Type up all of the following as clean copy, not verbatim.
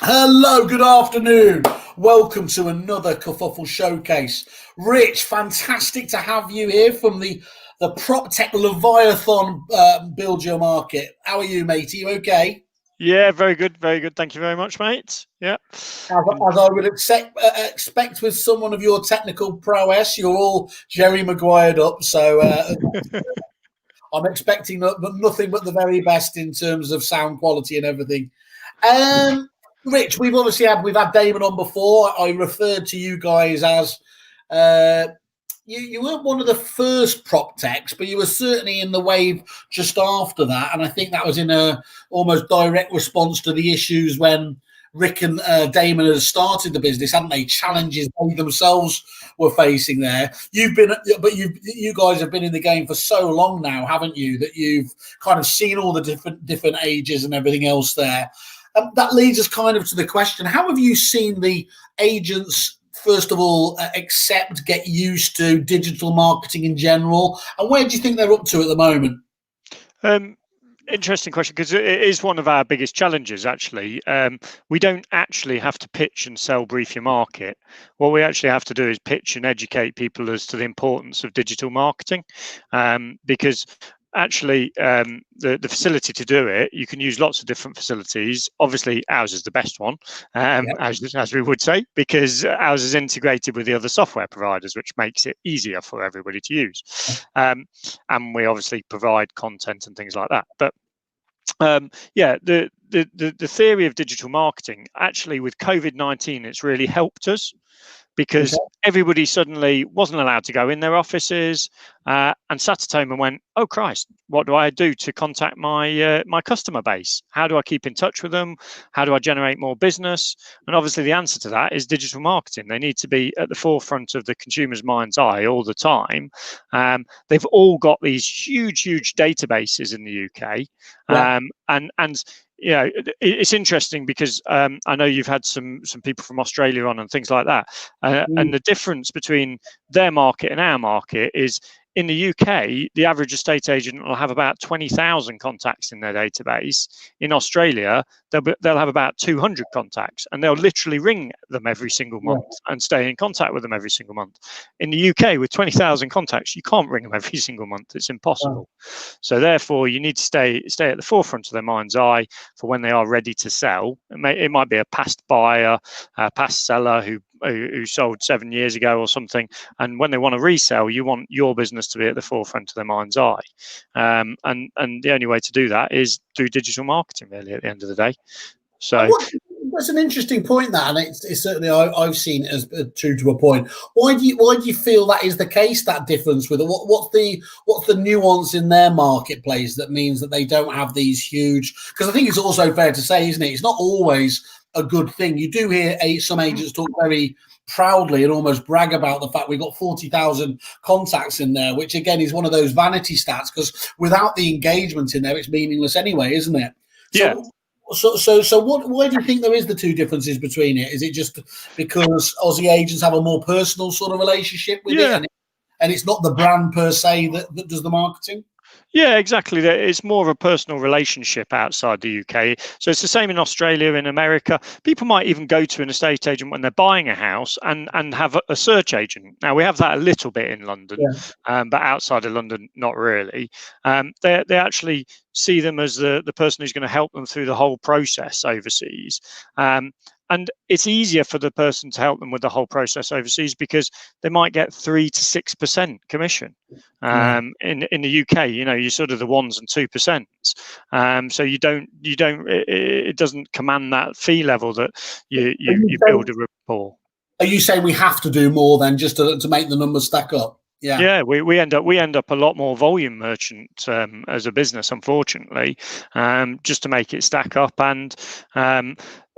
Hello, good afternoon. Welcome to another Kerfuffle Showcase. Rich, fantastic to have you here from the Prop Tech Leviathan Build Your Market. How are you, mate? Are you okay? Yeah, very good, very good. Thank you very much, mate. Yeah. As I would expect with someone of your technical prowess, you're all Jerry Maguire'd up, so I'm expecting nothing but the very best in terms of sound quality and everything. Rich, we've had Damon on before. I referred to you guys as uh, you weren't one of the first prop techs, but you were certainly in the wave just after that, and I think that was in a almost direct response to the issues when Rick and Damon had started the business, hadn't they? Challenges they themselves were facing there. You guys have been in the game for so long now, haven't you? That you've kind of seen all the different ages and everything else there. That leads us kind of to the question: how have you seen the agents? First of all, get used to digital marketing in general, and where do you think they're up to at the moment? Interesting question, because it is one of our biggest challenges, actually. We don't actually have to pitch and sell brief your market. What we actually have to do is pitch and educate people as to the importance of digital marketing, because actually the facility to do it, you can use lots of different facilities. Obviously ours is the best one, as we would say, because ours is integrated with the other software providers, which makes it easier for everybody to use, and we obviously provide content and things like that. But the theory of digital marketing, actually with COVID-19, it's really helped us, because everybody suddenly wasn't allowed to go in their offices, and sat at home and went, "Oh Christ, what do I do to contact my customer base? How do I keep in touch with them? How do I generate more business?" And obviously the answer to that is digital marketing. They need to be at the forefront of the consumer's mind's eye all the time. They've all got these huge databases in the UK, and you know, it's interesting because I know you've had some people from Australia on and things like that, and the difference between their market and our market is, in the UK, the average estate agent will have about 20,000 contacts in their database. In Australia, they'll have about 200 contacts, and they'll literally ring them every single month and stay in contact with them every single month. In the UK, with 20,000 contacts, you can't ring them every single month. It's impossible. So therefore, you need to stay at the forefront of their mind's eye for when they are ready to sell. It might be a past buyer, a past seller who sold 7 years ago or something, and when they want to resell, you want your business to be at the forefront of their mind's eye, and the only way to do that is through digital marketing, really, at the end of the day. So that's an interesting point, that, and it's certainly I've seen it as true to a point. Why do you feel that is the case? That difference with it? What's the nuance in their marketplace that means that they don't have these huge? Because I think it's also fair to say, isn't it? It's not always a good thing. You do hear some agents talk very proudly and almost brag about the fact we've got 40,000 contacts in there, which again is one of those vanity stats, because without the engagement in there, it's meaningless anyway, isn't it? So why do you think there is the two differences between it? Is it just because Aussie agents have a more personal sort of relationship with it, and it's not the brand per se that does the marketing? Yeah, exactly. It's more of a personal relationship outside the UK. So it's the same in Australia, in America. People might even go to an estate agent when they're buying a house and have a search agent. Now, we have that a little bit in London, but outside of London, not really. They actually see them as the person who's going to help them through the whole process overseas. And it's easier for the person to help them with the whole process overseas, because they might get 3 to 6% commission. In the UK, you're sort of the 1s and 2%. So it doesn't command that fee level that you build a rapport. Are you saying we have to do more than just to make the numbers stack up? Yeah, we end up a lot more volume merchant as a business, unfortunately, just to make it stack up.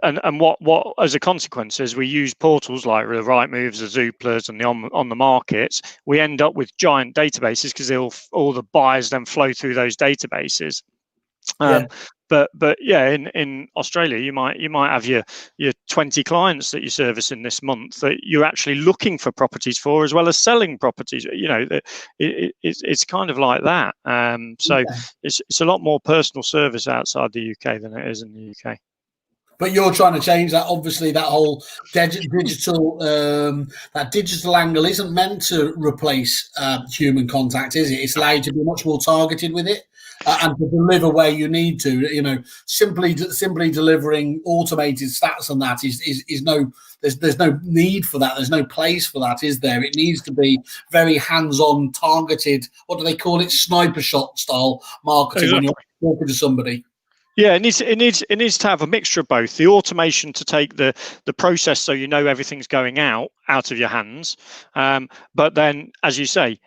And what as a consequence is we use portals like the Rightmoves, the Zooplas, and the on the markets. We end up with giant databases because all the buyers then flow through those databases. But yeah, in Australia, you might have your 20 clients that you're servicing this month that you're actually looking for properties for, as well as selling properties. It's kind of like that. So it's a lot more personal service outside the UK than it is in the UK. But you're trying to change that. Obviously, that whole digital angle isn't meant to replace human contact, is it? It's allowed to be much more targeted with it and to deliver where you need to. You know, simply delivering automated stats on that is no. There's no need for that. There's no place for that, is there? It needs to be very hands-on, targeted. What do they call it? Sniper shot style marketing. Exactly. When you're talking to somebody. Yeah, it needs to have a mixture of both. The automation to take the process, so you know everything's going out of your hands, but then, as you say,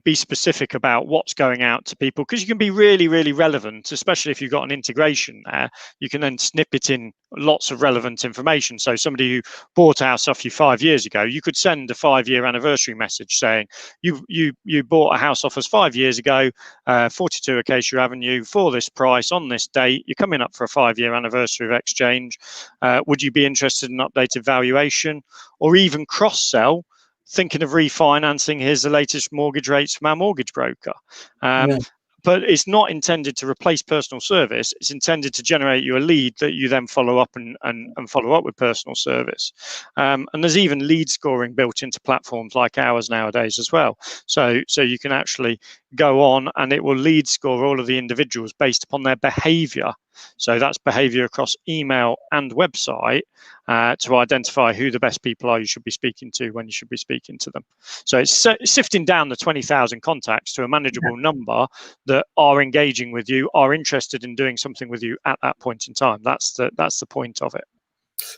be specific about what's going out to people, because you can be really, really relevant, especially if you've got an integration there. You can then snip it in lots of relevant information. So somebody who bought a house off you 5 years ago, you could send a 5-year anniversary message saying you bought a house off us 5 years ago, 42 Acacia Avenue, for this price on this date. You're coming up for a 5-year anniversary of exchange. Would you be interested in updated valuation, or even cross-sell? Thinking of refinancing, here's the latest mortgage rates from our mortgage broker. But it's not intended to replace personal service. It's intended to generate you a lead that you then follow up and follow up with personal service. And there's even lead scoring built into platforms like ours nowadays as well. So you can actually go on and it will lead score all of the individuals based upon their behavior. So that's behavior across email and website, to identify who the best people are you should be speaking to when you should be speaking to them. So it's sifting down the 20,000 contacts to a manageable number that are engaging with you, are interested in doing something with you at that point in time. That's the point of it.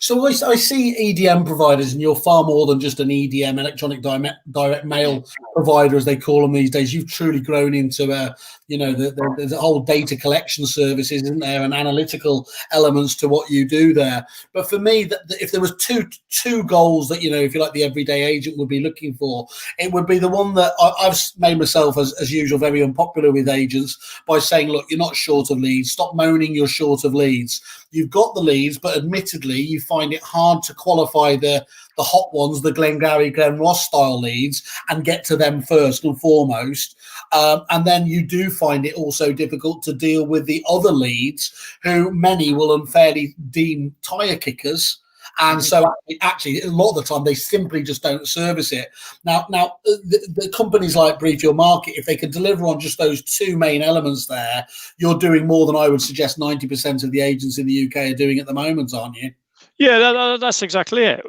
So I see EDM providers, and you're far more than just an EDM, electronic direct mail provider, as they call them these days. You've truly grown into there's a whole data collection services, isn't there, and analytical elements to what you do there. But for me, if there was two goals that, if you like, the everyday agent would be looking for, it would be the one that I've made myself, as usual, very unpopular with agents by saying, look, you're not short of leads. Stop moaning you're short of leads. You've got the leads, but admittedly, you find it hard to qualify the hot ones, the Glengarry, Glen Ross style leads, and get to them first and foremost. And then you do find it also difficult to deal with the other leads, who many will unfairly deem tire kickers. And so actually, a lot of the time, they simply just don't service it. Now, the companies like Brief Your Market, if they can deliver on just those two main elements there, you're doing more than I would suggest 90% of the agents in the UK are doing at the moment, aren't you? Yeah, that's exactly it.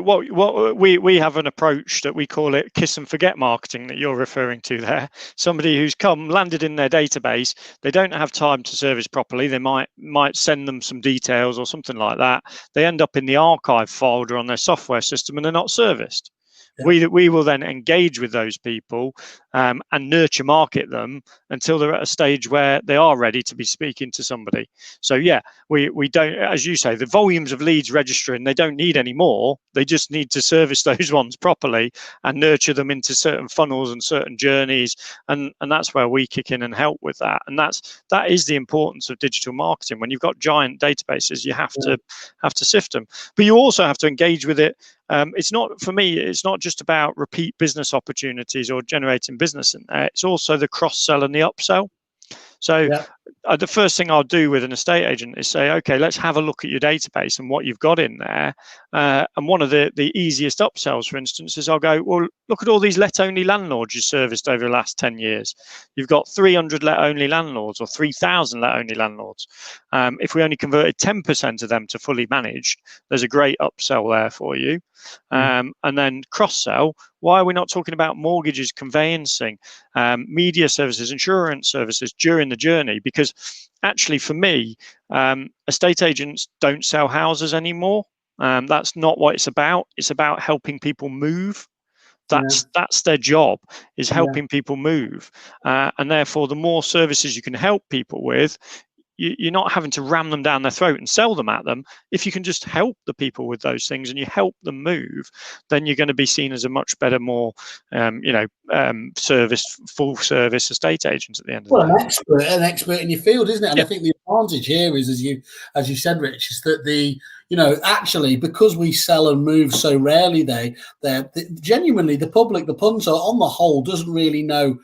What we have an approach that we call it kiss and forget marketing that you're referring to there. Somebody who's landed in their database, they don't have time to service properly. They might send them some details or something like that. They end up in the archive folder on their software system and they're not serviced. Yeah. We will then engage with those people and nurture market them until they're at a stage where they are ready to be speaking to somebody. So yeah, we don't, as you say, the volumes of leads registering, they don't need any more. They just need to service those ones properly and nurture them into certain funnels and certain journeys. And that's where we kick in and help with that. And that is the importance of digital marketing. When you've got giant databases, you have to sift them, but you also have to engage with it. It's not, for me, it's not just about repeat business opportunities or generating business in there. It's also the cross-sell and the upsell. So the first thing I'll do with an estate agent is say, okay, let's have a look at your database and what you've got in there. And one of the easiest upsells, for instance, is I'll go, well, look at all these let-only landlords you serviced over the last 10 years. You've got 300 let-only landlords or 3,000 let-only landlords. If we only converted 10% of them to fully managed, there's a great upsell there for you. And then cross-sell, why are we not talking about mortgages, conveyancing, media services, insurance services during the journey? Because actually, for me, estate agents don't sell houses anymore. That's not what it's about. It's about helping people move. That's their job, is helping people move. And therefore, the more services you can help people with, you're not having to ram them down their throat and sell them at them. If you can just help the people with those things and you help them move, then you're going to be seen as a much better, more, full service estate agent at the end of the day. An expert in your field, isn't it? And I think the advantage here is, as you said, Rich, is that actually, because we sell and move so rarely, genuinely the public, the punter on the whole, doesn't really know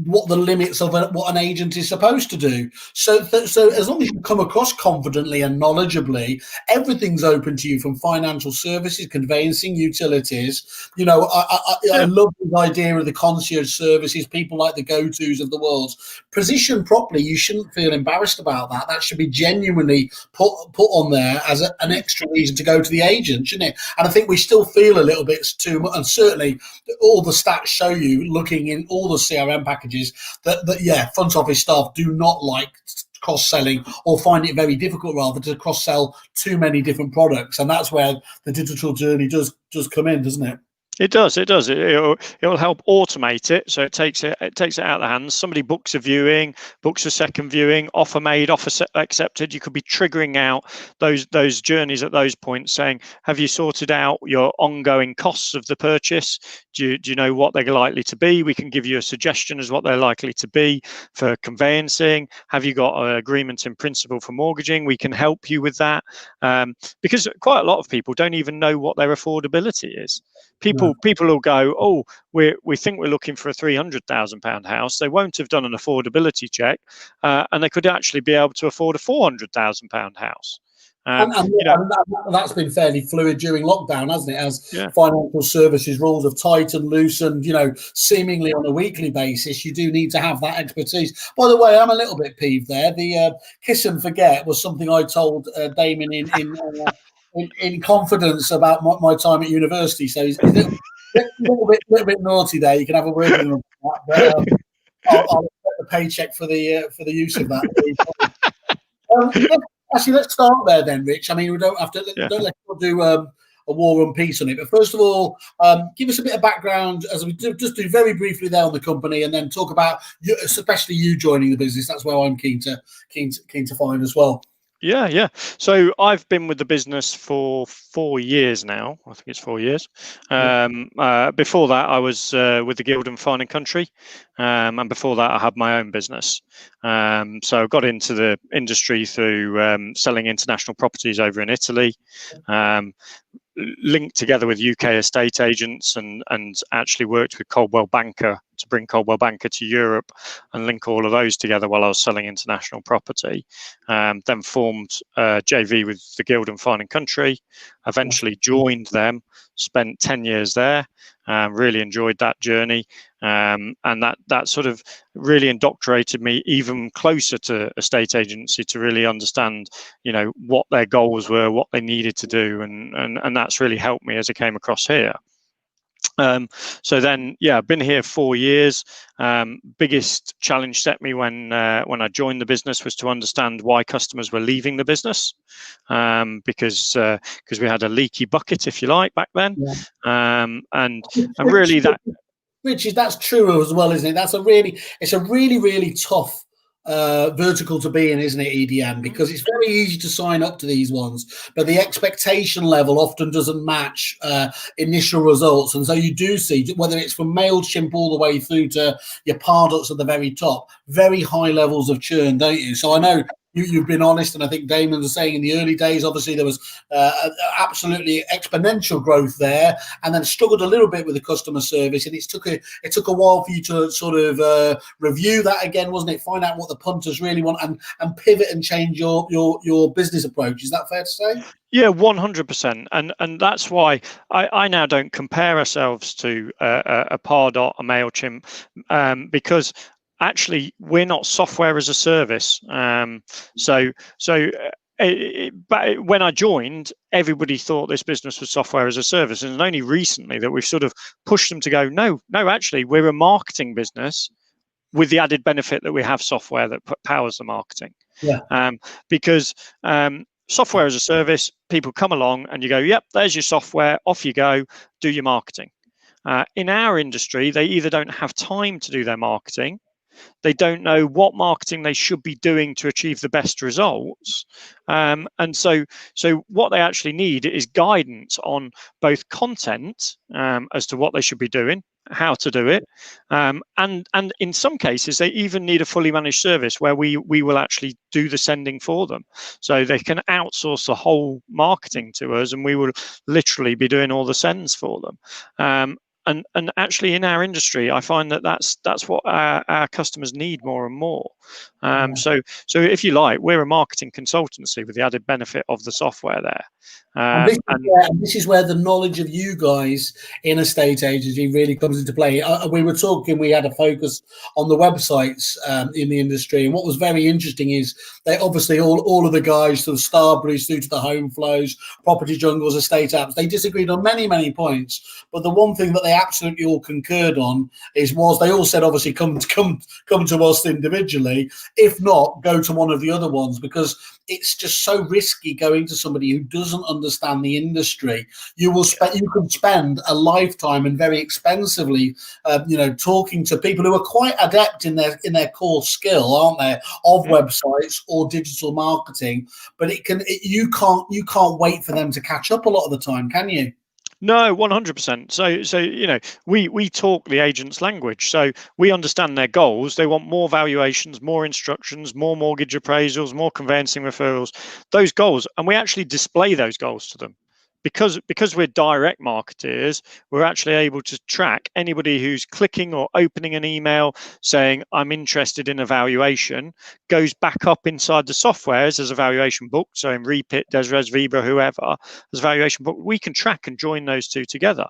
what the limits of what an agent is supposed to do. So as long as you come across confidently and knowledgeably, everything's open to you, from financial services, conveyancing, utilities. I love the idea of the concierge services, people like the go-tos of the world. Positioned properly, you shouldn't feel embarrassed about that. That should be genuinely put on there as an extra reason to go to the agent, shouldn't it? And I think we still feel a little bit too much, and certainly all the stats show you, looking in all the CRM packages, that front office staff do not like cross-selling, or find it very difficult rather to cross-sell too many different products. And that's where the digital journey does come in, doesn't it? It does. It'll help automate it, so it takes it out of the hands. Somebody books a viewing, books a second viewing, offer made, offer accepted. You could be triggering out those journeys at those points, saying, "Have you sorted out your ongoing costs of the purchase? Do you know what they're likely to be? We can give you a suggestion as what they're likely to be for conveyancing. Have you got an agreement in principle for mortgaging? We can help you with that." Because quite a lot of people don't even know what their affordability is. People will go, "Oh, we think we're looking for a £300,000 house." They won't have done an affordability check, and they could actually be able to afford a £400,000 house. And that's been fairly fluid during lockdown, hasn't it? As financial services rules have tightened, loosened, seemingly on a weekly basis. You do need to have that expertise. By the way, I'm a little bit peeved there. The kiss and forget was something I told Damon in confidence about my time at university. So he's a little bit naughty there. You can have a word with him about that, but I'll get the paycheck for the use of that. Actually, let's start there then, Rich. I mean, we don't have to don't let's do a war and peace on it. But first of all, give us a bit of background, as we do very briefly there on the company, and then talk about you, especially you joining the business. That's where I'm keen to find as well. Yeah. So I've been with the business for 4 years now. I think it's 4 years. Before that, I was with the Guild and Fine and Country, and before that, I had my own business. So I got into the industry through selling international properties over in Italy. Linked together with UK estate agents, and actually worked with Coldwell Banker to bring Coldwell Banker to Europe and link all of those together while I was selling international property. Then formed JV with the Guild and Fine and Country, eventually joined them, spent 10 years there, really enjoyed that journey. And that sort of really indoctrinated me even closer to estate agency, to really understand, what their goals were, what they needed to do, and that's really helped me as I came across here. So then, I've been here 4 years. Biggest challenge set me when I joined the business was to understand why customers were leaving the business, because we had a leaky bucket, if you like, back then, and really that. Richard, that's true as well, isn't it? It's a really tough vertical to be in, isn't it, EDM? Because it's very easy to sign up to these ones, but the expectation level often doesn't match initial results. And so you do see, whether it's from MailChimp all the way through to your Pardots at the very top, very high levels of churn, don't you? So I know you've been honest, and I think Damon was saying in the early days, obviously there was absolutely exponential growth there, and then struggled a little bit with the customer service, and it took a while for you to sort of review that again, wasn't it? Find out what the punters really want, and pivot and change your business approach. Is that fair to say? Yeah, 100%, and that's why I now don't compare ourselves to a Pardot, a MailChimp, because actually we're not software as a service. So when I joined, everybody thought this business was software as a service, and it's only recently that we've sort of pushed them to go, no, actually we're a marketing business with the added benefit that we have software that powers the marketing. Because software as a service, people come along and you go, yep, there's your software, off you go, do your marketing. In our industry, they either don't have time to do their marketing, they don't know what marketing they should be doing to achieve the best results. And so what they actually need is guidance on both content as to what they should be doing, how to do it, and in some cases they even need a fully managed service where we will actually do the sending for them, so they can outsource the whole marketing to us and we will literally be doing all the sends for them. and actually in our industry, I find that's what our customers need more and more. So if you like, we're a marketing consultancy with the added benefit of the software there. And this is where the knowledge of you guys in a estate agency really comes into play. We were talking, we had a focus on the websites in the industry. And what was very interesting is they obviously, all of the guys, from Starberries through to the Home Flows, Property Jungles, Estate Apps, they disagreed on many, many points. But the one thing that they absolutely all concurred on was they all said, obviously, come to us individually. If not, go to one of the other ones, because it's just so risky going to somebody who doesn't understand the industry. You could spend a lifetime and very expensively, talking to people who are quite adept in their core skill, aren't they, of websites or digital marketing. But you can't wait for them to catch up a lot of the time, can you? No, 100%. So we talk the agent's language. So we understand their goals. They want more valuations, more instructions, more mortgage appraisals, more conveyancing referrals, those goals. And we actually display those goals to them. Because we're direct marketers, we're actually able to track anybody who's clicking or opening an email saying, I'm interested in a valuation, goes back up inside the software as a valuation book. So in Repit, Desres, Vibra, whoever, as a valuation book, we can track and join those two together.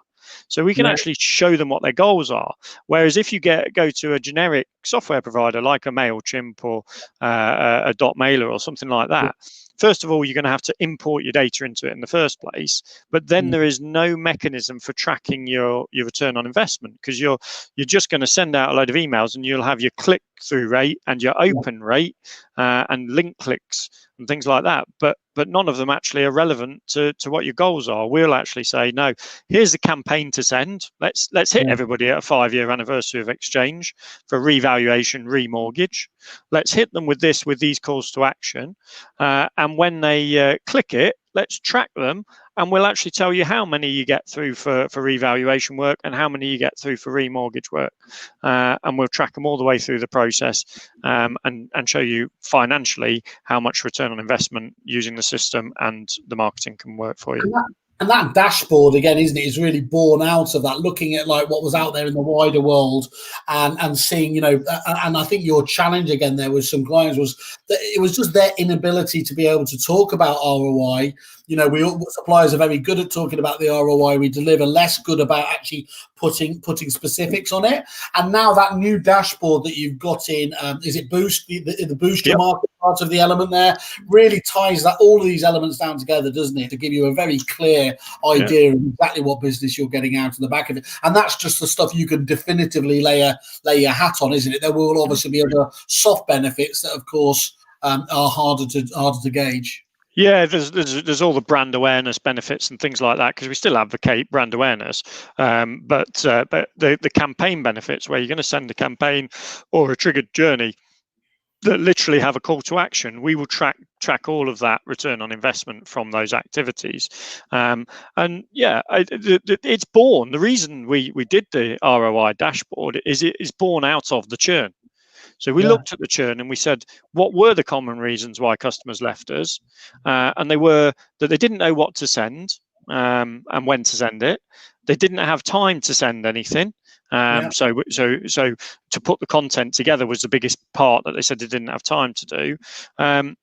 So we can actually show them what their goals are. Whereas if you go to a generic software provider like a MailChimp or a .mailer or something like that, first of all, you're going to have to import your data into it in the first place. But then there is no mechanism for tracking your return on investment, because you're just going to send out a load of emails and you'll have your click-through rate and your open rate and link clicks and things like that. But none of them actually are relevant to what your goals are. We'll actually say, no, here's the campaign to send. Let's hit everybody at a 5-year anniversary of exchange for revaluation, remortgage. Let's hit them with these calls to action. And when they click it, let's track them, and we'll actually tell you how many you get through for revaluation work and how many you get through for remortgage work. And we'll track them all the way through the process and show you financially how much return on investment using the system and the marketing can work for you. And that dashboard, again, isn't it, is really born out of that, looking at like what was out there in the wider world and seeing, and I think your challenge again there with some clients was that it was just their inability to be able to talk about ROI. Suppliers are very good at talking about the ROI we deliver, less good about actually putting specifics on it. And now that new dashboard that you've got in, is it Boost, the Boost Your Market part of the element there, really ties all of these elements down together, doesn't it, to give you a very clear idea of exactly what business you're getting out of the back of it. And that's just the stuff you can definitively lay your hat on, isn't it? There will obviously be other soft benefits that, of course, are harder to gauge. Yeah, there's all the brand awareness benefits and things like that, because we still advocate brand awareness. But the campaign benefits, where you're going to send a campaign or a triggered journey that literally have a call to action, we will track all of that return on investment from those activities. It's born. The reason we did the ROI dashboard is it is born out of the churn. So we looked at the churn and we said, what were the common reasons why customers left us? And they were that they didn't know what to send and when to send it. They didn't have time to send anything. So to put the content together was the biggest part that they said they didn't have time to do.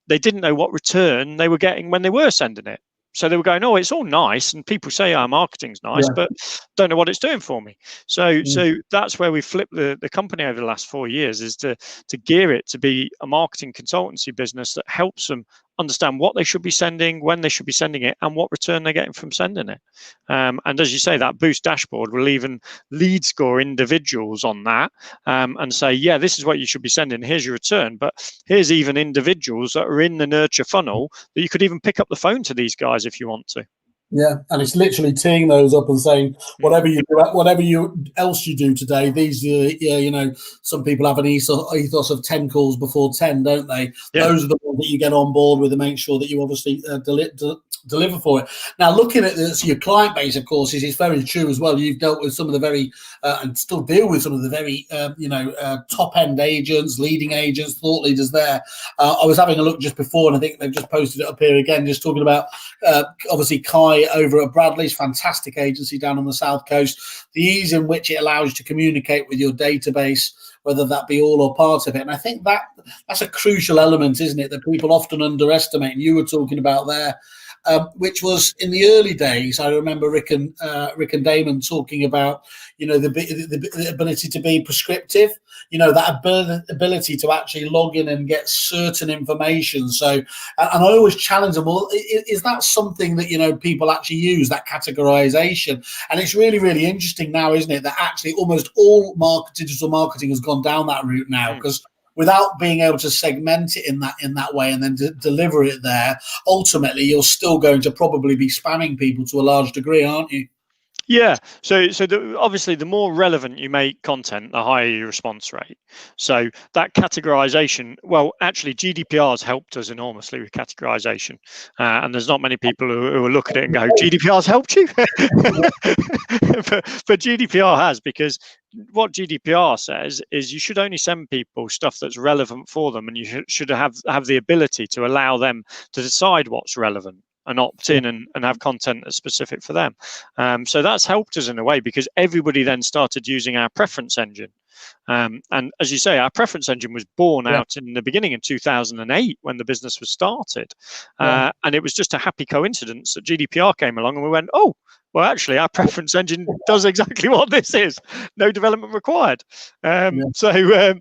They didn't know what return they were getting when they were sending it. So they were going, oh, it's all nice, and people say our marketing's nice, but don't know what it's doing for me. So that's where we flipped the company over the last 4 years, is to gear it to be a marketing consultancy business that helps them understand what they should be sending, when they should be sending it, and what return they're getting from sending it. And as you say, that Boost dashboard will even lead score individuals on that and say, yeah, this is what you should be sending. Here's your return. But here's even individuals that are in the nurture funnel that you could even pick up the phone to these guys if you want to. Yeah, and it's literally teeing those up and saying, whatever else you do today, these, some people have an ethos of 10 calls before 10, don't they? Yeah. Those are the ones that you get on board with and make sure that you obviously deliver for it. Now, looking at your client base, of course, is very true as well. You've dealt with some of the very, and still deal with some of the very, top-end agents, leading agents, thought leaders there. I was having a look just before, and I think they've just posted it up here again, just talking about, obviously, Kai enjoy over at Bradley's, fantastic agency down on the South Coast. The ease in which it allows you to communicate with your database, whether that be all or part of it. And I think that's a crucial element, isn't it, that people often underestimate. And you were talking about there, which was in the early days. I remember Rick and Damon talking about, the ability to be prescriptive, that ability to actually log in and get certain information. So, and I always challenge them, well, is that something that, people actually use, that categorization? And it's really, really interesting now, isn't it, that actually almost all digital marketing has gone down that route now, because without being able to segment it in that way and then deliver it there, ultimately you're still going to probably be spamming people to a large degree, aren't you? Yeah. So obviously, the more relevant you make content, the higher your response rate. So that categorization, well, actually, GDPR has helped us enormously with categorization. And there's not many people who will look at it and go, GDPR's helped you? but GDPR has, because what GDPR says is you should only send people stuff that's relevant for them, and you should have the ability to allow them to decide what's relevant and opt in and have content that's specific for them. So that's helped us in a way, because everybody then started using our preference engine. And as you say, our preference engine was born out in the beginning in 2008 when the business was started. And it was just a happy coincidence that GDPR came along and we went, oh, well, actually, our preference engine does exactly what this is. No development required. So yeah,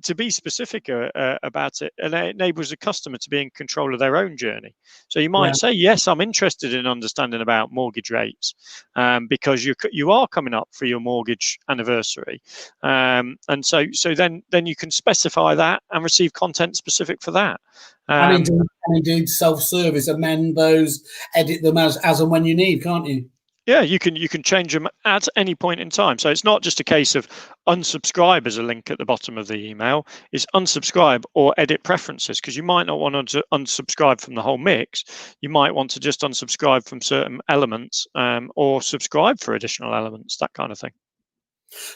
to be specific about it, and it enables the customer to be in control of their own journey. So you might say, yes, I'm interested in understanding about mortgage rates, because you are coming up for your mortgage anniversary, and so then you can specify that and receive content specific for that. And indeed, self-service, amend those, edit them as and when you need, can't you? Yeah, you can change them at any point in time. So it's not just a case of unsubscribe as a link at the bottom of the email. It's unsubscribe or edit preferences, because you might not want to unsubscribe from the whole mix. You might want to just unsubscribe from certain elements, or subscribe for additional elements, that kind of thing.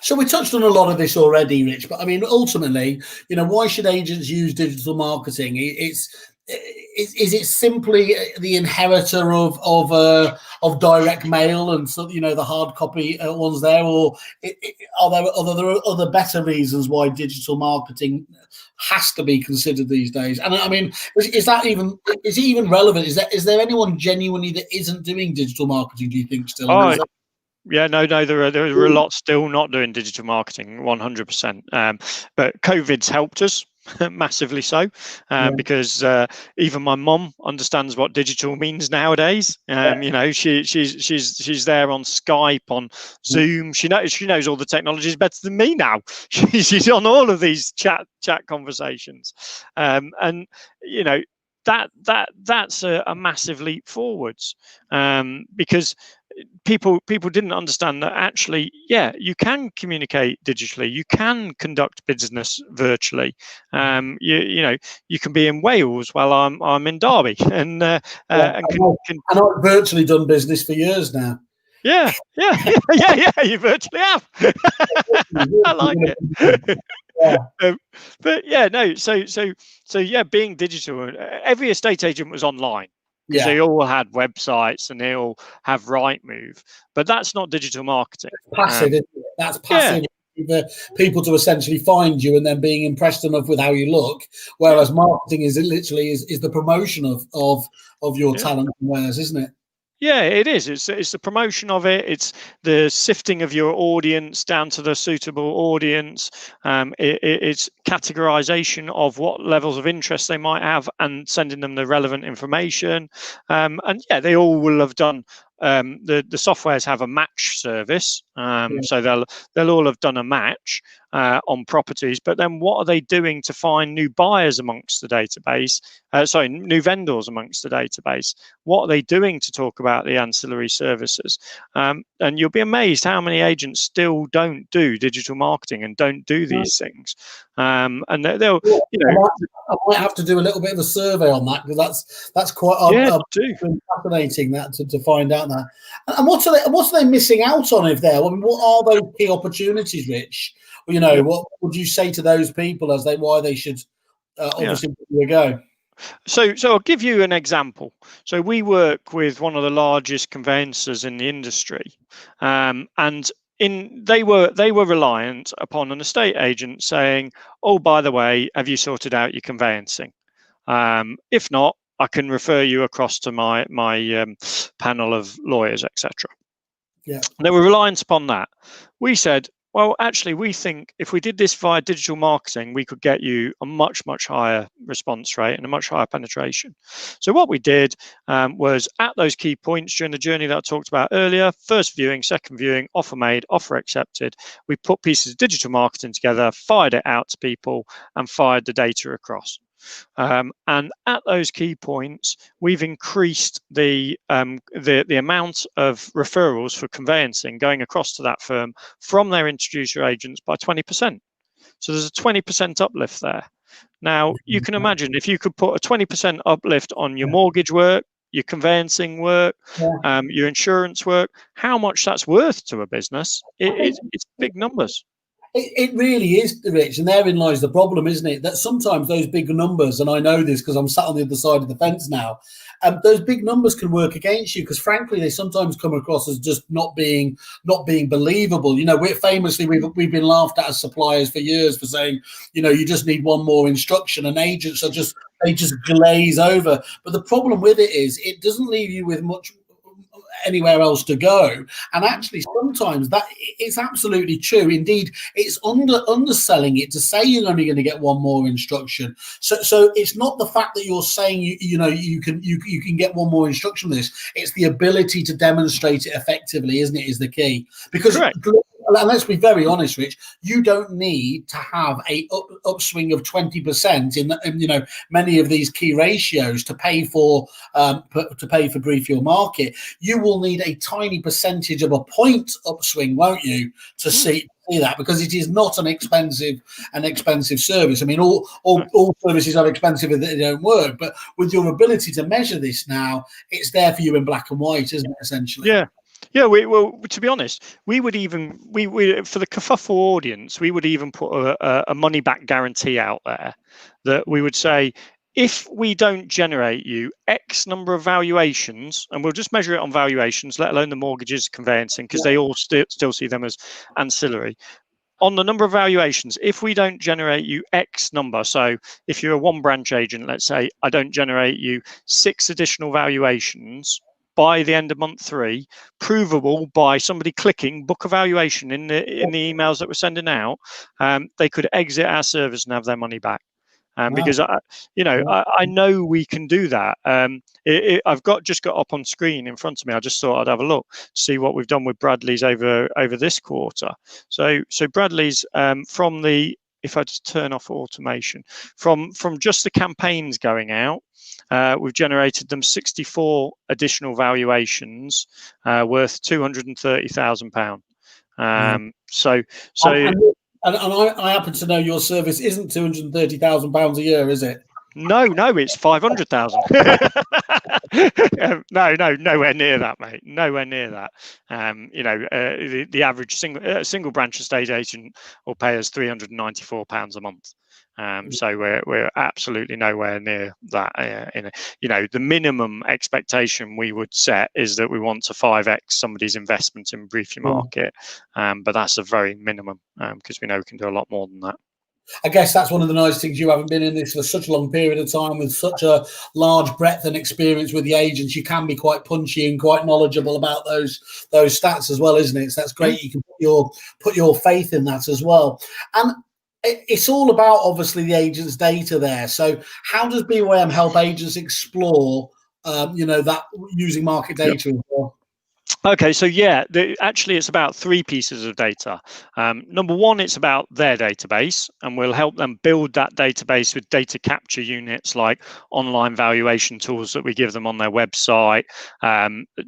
So we touched on a lot of this already, Rich, but I mean, ultimately, why should agents use digital marketing? Is it simply the inheritor of direct mail and the hard copy ones there, or are there other better reasons why digital marketing has to be considered these days? And I mean, is it even relevant? Is there anyone genuinely that isn't doing digital marketing, do you think, still? Yeah, no, there are a lot still not doing digital marketing, 100%. But COVID's helped us massively so, because even my mum understands what digital means nowadays. She's there on Skype, on Zoom. She knows all the technologies better than me now. She's on all of these chat conversations, and that's a massive leap forwards, because people didn't understand that actually, you can communicate digitally, you can conduct business virtually. You can be in Wales while I'm in Derby, and I've virtually done business for years now. Yeah, you virtually have. I like it. But yeah, no. So being digital, every estate agent was online, because they all had websites and they all have Rightmove, but that's not digital marketing. Passive, isn't it? That's passive. For people to essentially find you and then being impressed enough with how you look, whereas marketing is the promotion of your talent and wares, isn't it? Yeah, it is. It's the promotion of it. It's the sifting of your audience down to the suitable audience. It's categorization of what levels of interest they might have and sending them the relevant information. And they all will have done. The softwares have a match service, so they'll all have done a match on properties. But then, what are they doing to find new buyers amongst the database? New vendors amongst the database. What are they doing to talk about the ancillary services? And you'll be amazed how many agents still don't do digital marketing and don't do these things. And they'll, I might have to do a little bit of a survey on that, because that's quite fascinating that to find out that. And what are they missing out on if they're? I mean, what are those key opportunities, Rich? What would you say to those people why they should obviously give it a go? So I'll give you an example. So we work with one of the largest conveyancers in the industry, and they were reliant upon an estate agent saying, "Oh, by the way, have you sorted out your conveyancing? If not, I can refer you across to my panel of lawyers, etc." Yeah. They were reliant upon that. We said, well, actually, we think if we did this via digital marketing, we could get you a much higher response rate and a much higher penetration. So what we did was at those key points during the journey that I talked about earlier, first viewing, second viewing, offer made, offer accepted, we put pieces of digital marketing together, fired it out to people, and fired the data across. And at those key points, we've increased the amount of referrals for conveyancing going across to that firm from their introducer agents by 20%. So there's a 20% uplift there. Now, you can imagine if you could put a 20% uplift on your mortgage work, your conveyancing work, your insurance work, how much that's worth to a business, it's big numbers. It really is, Rich, and therein lies the problem, isn't it? That sometimes those big numbers, and I know this because I'm sat on the other side of the fence now, those big numbers can work against you because, frankly, they sometimes come across as just not being believable. You know, we've been laughed at as suppliers for years for saying, you know, you just need one more instruction, and agents are just glaze over. But the problem with it is it doesn't leave you with much anywhere else to go, and actually sometimes that it's absolutely true. Indeed, it's underselling it to say you're only going to get one more instruction. So it's not the fact that you're saying you can get one more instruction on this. It's the ability to demonstrate it effectively, isn't it, is the key. Because and let's be very honest, Rich, you don't need to have a upswing of 20% in many of these key ratios to pay for Brief Your Market. You will need a tiny percentage of a point upswing, won't you, to see that, because it is not an expensive service. I mean, all services are expensive if they don't work, but with your ability to measure this now, it's there for you in black and white, isn't it, essentially? Yeah. Yeah, well, to be honest, we would even for the Kerfuffle audience, we would even put a money back guarantee out there that we would say, if we don't generate you X number of valuations, and we'll just measure it on valuations, let alone the mortgages, conveyancing, because they all still see them as ancillary. On the number of valuations, if we don't generate you X number, so if you're a one branch agent, let's say, I don't generate you 6 additional valuations by the end of month 3, provable by somebody clicking book evaluation in the emails that we're sending out, they could exit our service and have their money back. Because I know we can do that. I've just got up on screen in front of me. I just thought I'd have a look to see what we've done with Bradley's over this quarter. So Bradley's from the, if I just turn off automation, from just the campaigns going out, we've generated them 64 additional valuations worth £230,000. And I happen to know your service isn't £230,000 a year, is it? No, it's 500,000. No, nowhere near that, mate. Nowhere near that. The average single branch estate agent will pay us £394 a month. So we're absolutely nowhere near that. The minimum expectation we would set is that we want to 5x somebody's investment in Brief Your Market, but that's a very minimum because we know we can do a lot more than that. I guess that's one of the nice things. You haven't been in this for such a long period of time with such a large breadth and experience with the agents. You can be quite punchy and quite knowledgeable about those stats as well, isn't it? So that's great. You can put your faith in that as well. And it's all about, obviously, the agent's data there. So how does BYM help agents explore, that using market data as well? Okay, so actually it's about 3 pieces of data. Number 1, it's about their database, and we'll help them build that database with data capture units like online valuation tools that we give them on their website,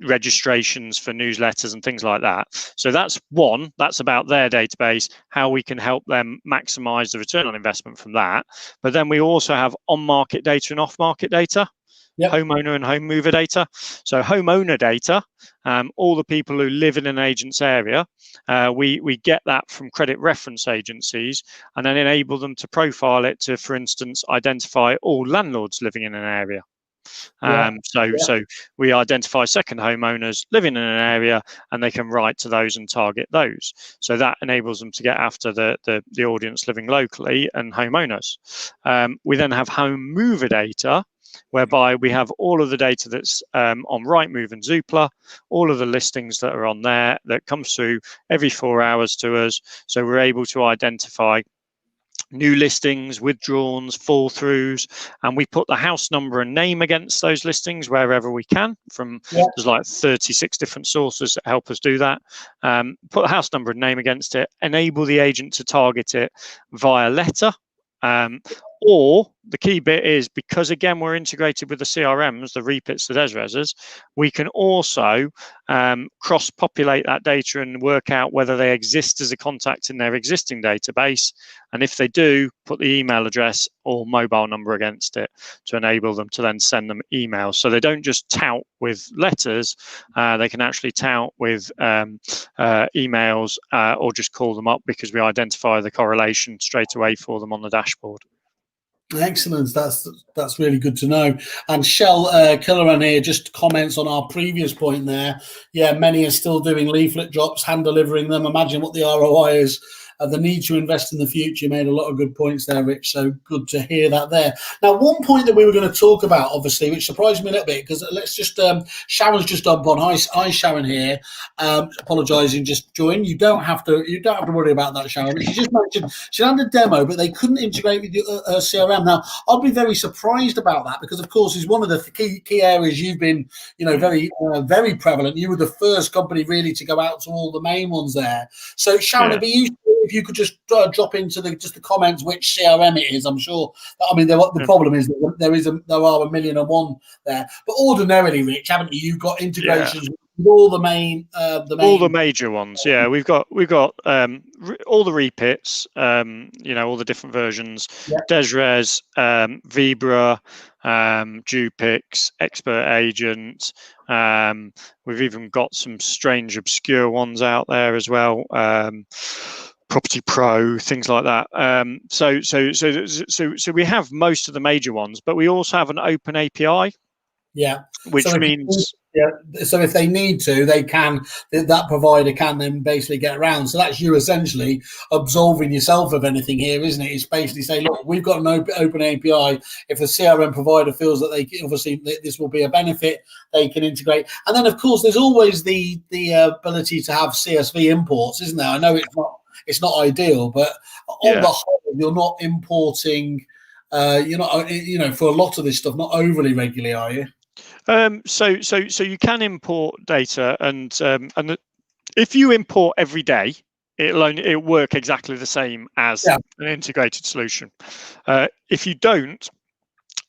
registrations for newsletters and things like that. So that's 1, that's about their database, how we can help them maximize the return on investment from that. But then we also have on-market data and off-market data. homeowner and home mover data. So homeowner data, all the people who live in an agent's area, we get that from credit reference agencies and then enable them to profile it to, for instance, identify all landlords living in an area. So we identify second homeowners living in an area, and they can write to those and target those. So that enables them to get after the audience living locally and homeowners. We then have home mover data, whereby we have all of the data that's on Rightmove and Zoopla, all of the listings that are on there that comes through every 4 hours to us. So we're able to identify new listings, withdrawals, fall throughs, and we put the house number and name against those listings wherever we can. There's like 36 different sources that help us do that. Put the house number and name against it, enable the agent to target it via letter. Or the key bit is, because again we're integrated with the CRMs, the Repits, the Desreses, we can also cross-populate that data and work out whether they exist as a contact in their existing database, and if they do, put the email address or mobile number against it to enable them to then send them emails. So they don't just tout with letters, they can actually tout with emails or just call them up, because we identify the correlation straight away for them on the dashboard. Excellent. That's really good to know. And Shell Killoran here just comments on our previous point there. Yeah, many are still doing leaflet drops, hand delivering them. Imagine what the ROI is. The need to invest in the future. You made a lot of good points there, Rich. So good to hear that there. Now, one point that we were going to talk about, obviously, which surprised me a little bit, because let's just, Sharon's just jumped on. Hi, Sharon here. Apologising, just joined. You don't have to worry about that, Sharon. She just mentioned she had a demo, but they couldn't integrate with her CRM. Now, I'll be very surprised about that, because, of course, is one of the key areas you've been, very prevalent. You were the first company really to go out to all the main ones there. So, Sharon, it'd be useful if you could just drop into the comments which CRM it is. I'm sure. I mean, the problem is that there are 1,000,001 there. But ordinarily, Rich, haven't you? You've got integrations with all the main, all the major ones. Yeah, we've got all the Repits. All the different versions. Desres, Vibra, Dupix, Expert Agent. We've even got some strange, obscure ones out there as well. Property Pro, things like that. So we have most of the major ones, but we also have an open API. Yeah. Which means so if they need to, they can. That provider can then basically get around. So that's you essentially absolving yourself of anything here, isn't it? It's basically saying, look, we've got an open API. If the CRM provider feels that this will be a benefit, they can integrate. And then, of course, there's always the ability to have CSV imports, isn't there? I know it's not ideal, but on the whole, you're not importing, for a lot of this stuff, not overly regularly, are you? So you can import data, and if you import every day, it'll work exactly the same as an integrated solution. If you don't,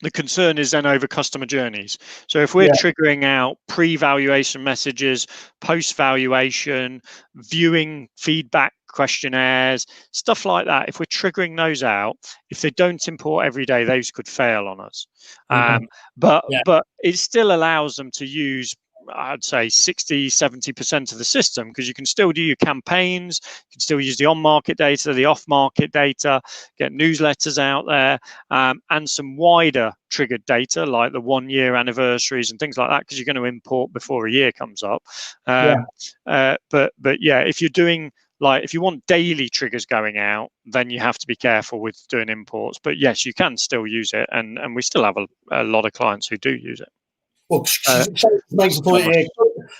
the concern is then over customer journeys. So if we're triggering out pre-valuation messages, post-valuation, viewing feedback questionnaires, stuff like that, if we're triggering those out, if they don't import every day, those could fail on us. But it still allows them to use, I'd say 60-70% of the system, because you can still do your campaigns, you can still use the on-market data, the off-market data, get newsletters out there, and some wider triggered data like the 1-year anniversaries and things like that, because you're going to import before a year comes up. But if you're doing, like, if you want daily triggers going out, then you have to be careful with doing imports. But yes, you can still use it, and we still have a lot of clients who do use it. Well, she makes a point here.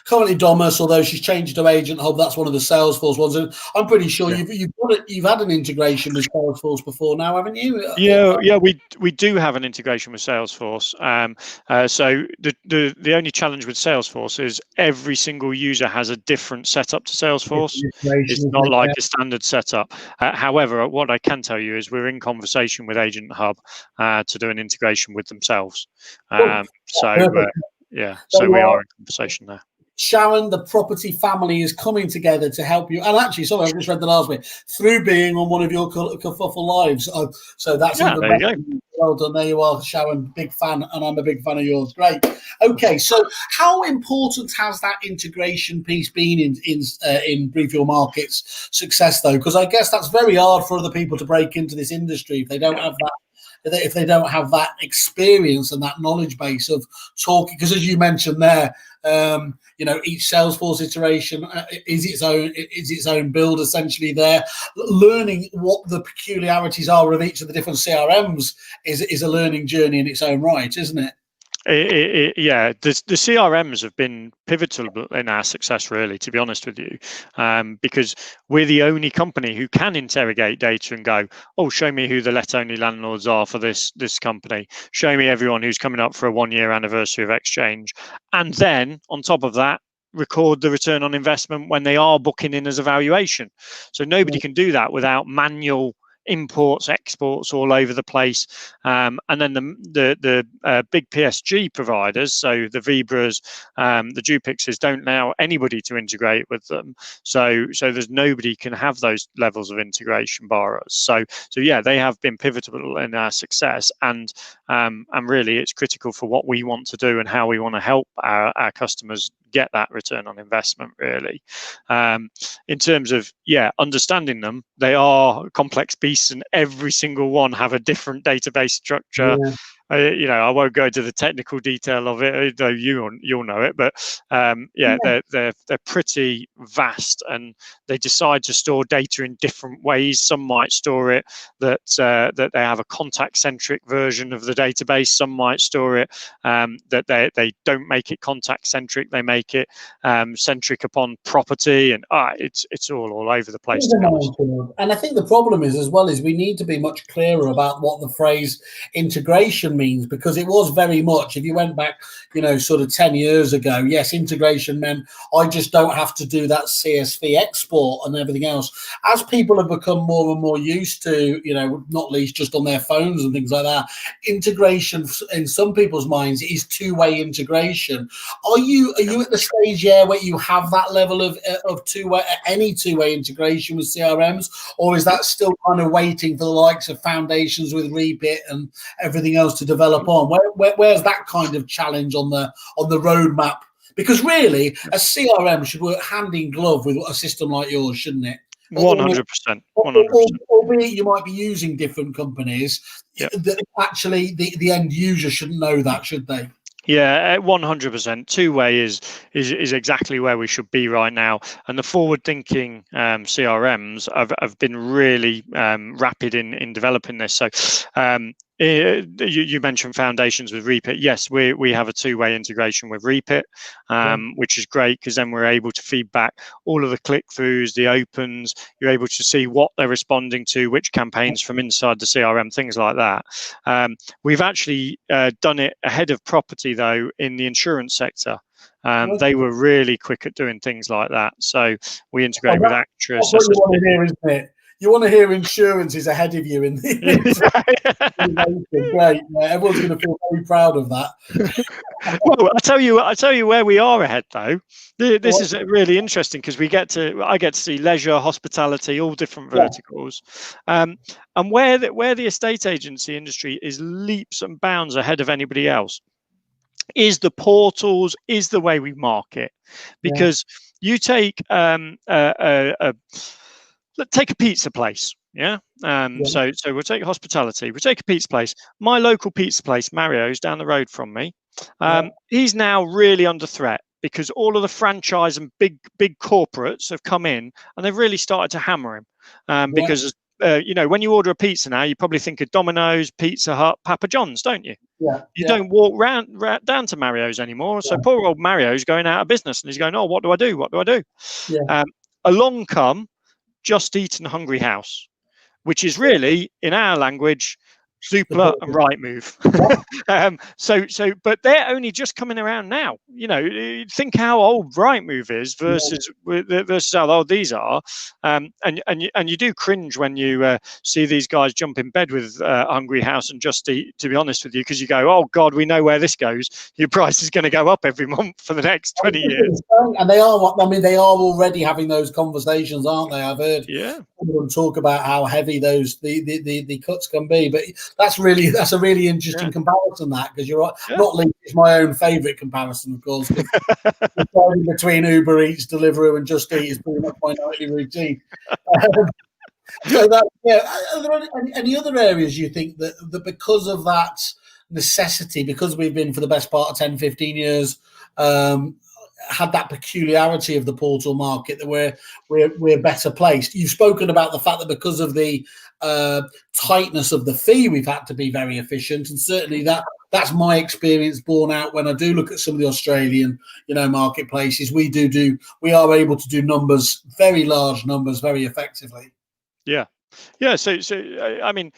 Currently, Domus, although she's changed to Agent Hub, that's one of the Salesforce ones. And I'm pretty sure you've had an integration with Salesforce before now, haven't you? Yeah, we do have an integration with Salesforce. So the only challenge with Salesforce is every single user has a different setup to Salesforce. It's not like a standard setup. However, what I can tell you is we're in conversation with Agent Hub to do an integration with themselves. So we are in conversation there. Sharon, the property family, is coming together to help you. And actually, sorry, I've just read the last bit, through being on one of your Kerfuffle lives. So that's even there you better. go. Well done. There you are, Sharon. Big fan, and I'm a big fan of yours. Great. Okay, so how important has that integration piece been in Brief Your Market's success, though? Because I guess that's very hard for other people to break into this industry if they don't have that. If they don't have that experience and that knowledge base of talking, because as you mentioned there, each Salesforce iteration is its own build essentially. There, learning what the peculiarities are of each of the different CRMs is a learning journey in its own right, isn't it? Yeah, the CRMs have been pivotal in our success, really, to be honest with you, because we're the only company who can interrogate data and go, oh, show me who the let-only landlords are for this company. Show me everyone who's coming up for a 1-year anniversary of exchange. And then, on top of that, record the return on investment when they are booking in as a valuation. So nobody can do that without manual imports, exports all over the place, and then the big PSG providers, so the Vibras, the Dupixes, don't allow anybody to integrate with them. So there's nobody can have those levels of integration bar us. So yeah, they have been pivotal in our success, and really it's critical for what we want to do and how we want to help our customers get that return on investment, really. In terms of understanding them, they are complex beasts, and every single one have a different database structure. I won't go into the technical detail of it, though you'll know it. But they're pretty vast, and they decide to store data in different ways. Some might store it that they have a contact-centric version of the database. Some might store it that they don't make it contact-centric. They make it centric upon property, and it's all over the place, to be honest. And I think the problem is we need to be much clearer about what the phrase integration means, because it was very much, if you went back sort of 10 years ago, yes, integration meant I just don't have to do that CSV export and everything else. As people have become more and more used to, not least just on their phones and things like that, integration in some people's minds is two-way integration. Are you at the stage where you have that level of any two-way integration with CRMs, or is that still kind of waiting for the likes of Foundations with Repeat and everything else to develop on? Where's that kind of challenge on the roadmap? Because really, a CRM should work hand in glove with a system like yours, shouldn't it? 100%. 100%. Albeit you might be using different companies, actually the end user shouldn't know that, should they? Yeah, 100%. Two-way is exactly where we should be right now, and the forward-thinking CRMs have been really rapid in developing this. So you mentioned Foundations with Repeat. Yes, we have a two-way integration with Repeat, which is great, because then we're able to feed back all of the click-throughs, the opens. You're able to see what they're responding to, which campaigns from inside the CRM, things like that. We've actually done it ahead of property, though, in the insurance sector. They were really quick at doing things like that. So we integrate with Actress. That's what you want to hear, isn't it? You want to hear insurance is ahead of you in the great. Everyone's going to feel very proud of that. Well, I tell you where we are ahead, though. This is really interesting, because I get to see leisure, hospitality, all different verticals, and where the estate agency industry is leaps and bounds ahead of anybody else is the portals, is the way we market. Because you take let's take a pizza place. So we'll take hospitality. We'll take a pizza place. My local pizza place, Mario's, down the road from me. He's now really under threat, because all of the franchise and big corporates have come in, and they've really started to hammer him. Because when you order a pizza now, you probably think of Domino's, Pizza Hut, Papa John's, don't you? You don't walk round down to Mario's anymore. So poor old Mario's going out of business, and he's going, oh, what do I do? What do I do? Along come Just Eat and Hungry House, which is really, in our language, Zoopla and Rightmove. But they're only just coming around now. You know, think how old Rightmove is versus how old these are, and you do cringe when you see these guys jump in bed with Hungry House and Just Eat. To be honest with you, because you go, oh God, we know where this goes. Your price is going to go up every month for the next 20 years. And they are. I mean, they are already having those conversations, aren't they? I've heard them talk about how heavy the cuts can be, but that's a really interesting comparison, that, because you're right. Not least it's my own favourite comparison, of course, because between Uber Eats, Deliveroo and Just Eat is pretty much my nightly routine. So that, are there any other areas you think that because of that necessity, because we've been for the best part of 10, 15 years, had that peculiarity of the portal market, that we're better placed? You've spoken about the fact that because of the tightness of the fee, we've had to be very efficient, and certainly that's my experience borne out when I do look at some of the Australian, marketplaces. We are able to do numbers, very large numbers, very effectively. Yeah. So I mean,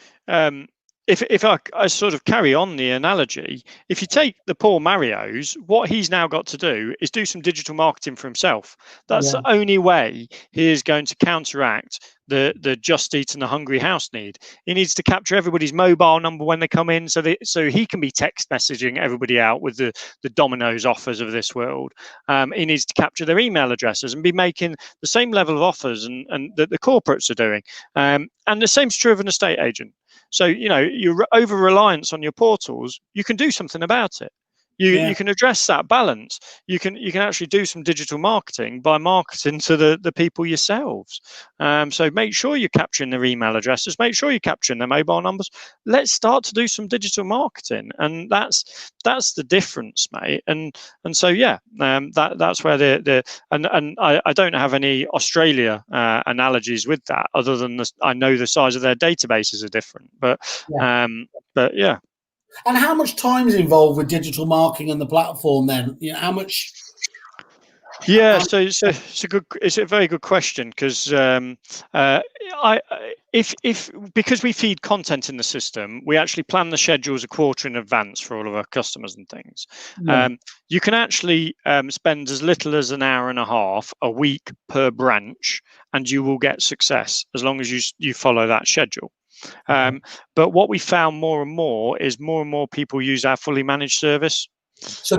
if I sort of carry on the analogy, if you take the Paul Mario's, what he's now got to do is do some digital marketing for himself. That's the only way he is going to counteract the Just Eat and the Hungry House need. He needs to capture everybody's mobile number when they come in, so he can be text messaging everybody out with the Domino's offers of this world. He needs to capture their email addresses and be making the same level of offers and that the corporates are doing. And the same's true of an estate agent. So, your over-reliance on your portals, you can do something about it. You can address that balance. You can actually do some digital marketing by marketing to the people yourselves. So make sure you're capturing their email addresses. Make sure you're capturing their mobile numbers. Let's start to do some digital marketing, and that's the difference, mate. And so that's where I don't have any Australia analogies with that, other than I know the size of their databases are different, but yeah. And how much time is involved with digital marketing and the platform then? How much? Yeah, so it's a very good question, because because we feed content in the system, we actually plan the schedules a quarter in advance for all of our customers and things. You can actually spend as little as an hour and a half a week per branch, and you will get success as long as you follow that schedule. But what we found more and more is more and more people use our fully managed service. So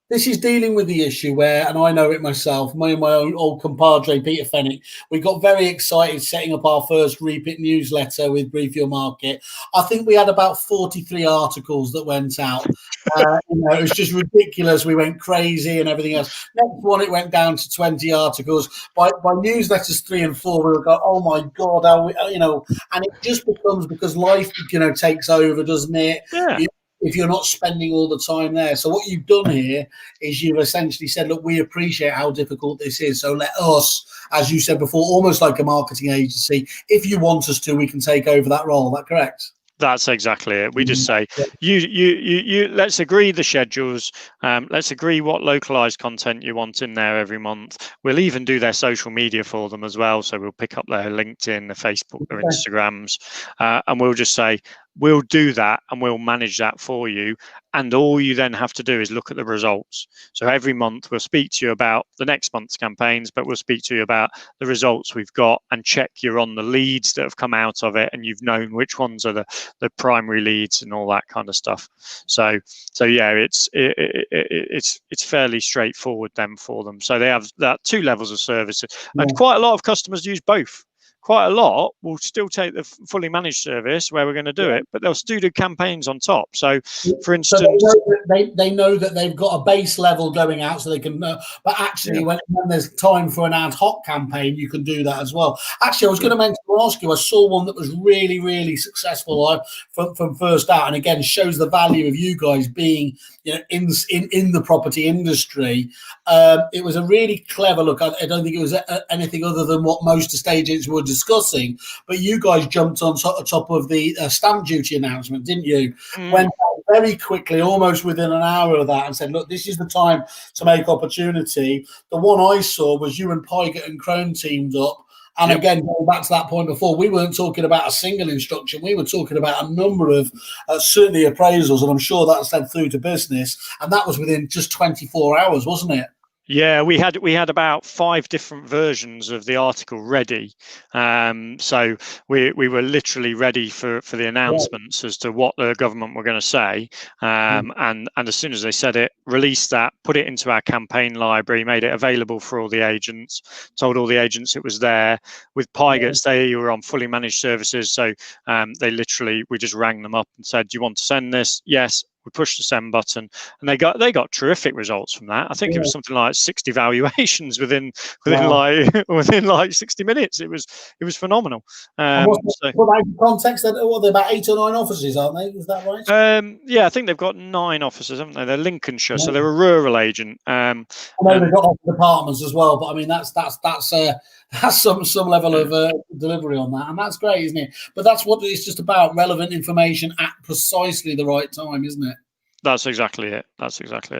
this is dealing with the issue where, and I know it myself, me and my own old compadre Peter Fennick, we got very excited setting up our first Repeat newsletter with Brief Your Market. I think we had about 43 articles that went out. It was just ridiculous. We went crazy and everything else. Next one, it went down to 20 articles. By newsletters 3 and 4, we were going, oh my God, and it just becomes, because life, takes over, doesn't it? Yeah. If you're not spending all the time there. So what you've done here is you've essentially said, look, we appreciate how difficult this is. So let us, as you said before, almost like a marketing agency, if you want us to, we can take over that role. Is that correct? That's exactly it. We just say, you let's agree the schedules. Let's agree what localized content you want in there every month. We'll even do their social media for them as well. So we'll pick up their LinkedIn, their Facebook, their Instagrams, and we'll just say, we'll do that and we'll manage that for you. And all you then have to do is look at the results. So every month we'll speak to you about the next month's campaigns, but we'll speak to you about the results we've got and check you're on the leads that have come out of it, and you've known which ones are the primary leads and all that kind of stuff. So yeah, it's fairly straightforward then for them. So they have that 2 levels of service, and quite a lot of customers use both. Quite a lot will still take the fully managed service where we're going to do it, but they'll still do campaigns on top. So, for instance, they know that they've got a base level going out, so they can. But actually, when there's time for an ad hoc campaign, you can do that as well. Actually, I was going to ask you. I saw one that was really, really successful from first out, and again shows the value of you guys being, in the property industry. It was a really clever look. I don't think it was anything other than what most estate agents were discussing, but you guys jumped on top of the stamp duty announcement, didn't you? Went out very quickly, almost within an hour of that, and said, look, this is the time to make opportunity. The one I saw was you and Pygott and Crone teamed up, And again, going back to that point before, we weren't talking about a single instruction. We were talking about a number of certainly appraisals, and I'm sure that's led through to business. And that was within just 24 hours, wasn't it? Yeah, we had about 5 different versions of the article ready, so we were literally ready for the announcements as to what the government were going to say, and as soon as they said it, released that, put it into our campaign library, made it available for all the agents, told all the agents it was there. With Pygots, they were on fully managed services, so we just rang them up and said, "Do you want to send this?" Yes. We pushed the send button, and they got terrific results from that. I think it was something like 60 valuations within like 60 minutes. It was phenomenal. What context? They're about 8 or 9 offices, aren't they? Is that right? Yeah, I think they've got 9 offices, haven't they? They're Lincolnshire, so they're a rural agent. I know they've got departments as well, but I mean that's some level of delivery on that, and that's great, isn't it? But that's what it's just about: relevant information at precisely the right time, isn't it? That's exactly it.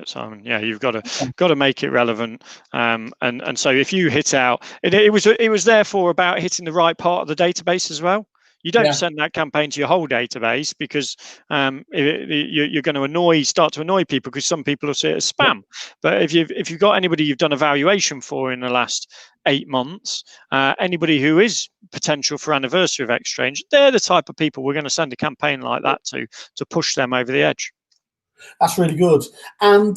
Simon. Yeah, you've got to make it relevant, and so if you hit out, it was therefore about hitting the right part of the database as well. You don't send that campaign to your whole database because you're going to start to annoy people, because some people will see it as spam. But if you've got anybody you've done a valuation for in the last 8 months, anybody who is potential for anniversary of exchange, they're the type of people we're going to send a campaign like that to push them over the edge. That's really good. And